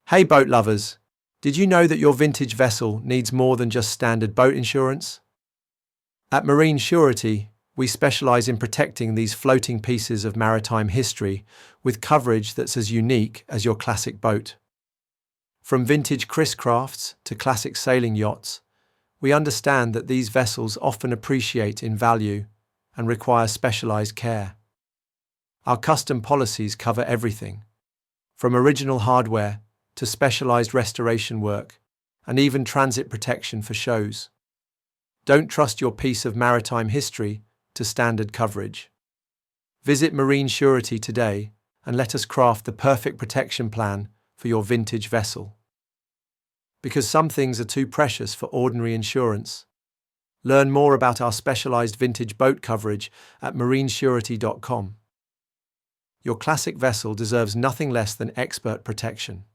Hey boat lovers, did you know that your vintage vessel needs more than just standard boat insurance? At Marine Surety, we specialize in protecting these floating pieces of maritime history with coverage that's as unique as your classic boat. From vintage Chris crafts to classic sailing yachts, we understand that these vessels often appreciate in value and require specialized care. Our custom policies cover everything, from original hardware to specialized restoration work, and even transit protection for shows. Don't trust your piece of maritime history to standard coverage. Visit Marine Surety today and let us craft the perfect protection plan for your vintage vessel. Because some things are too precious for ordinary insurance. Learn more about our specialized vintage boat coverage at marinesurety.com. Your classic vessel deserves nothing less than expert protection.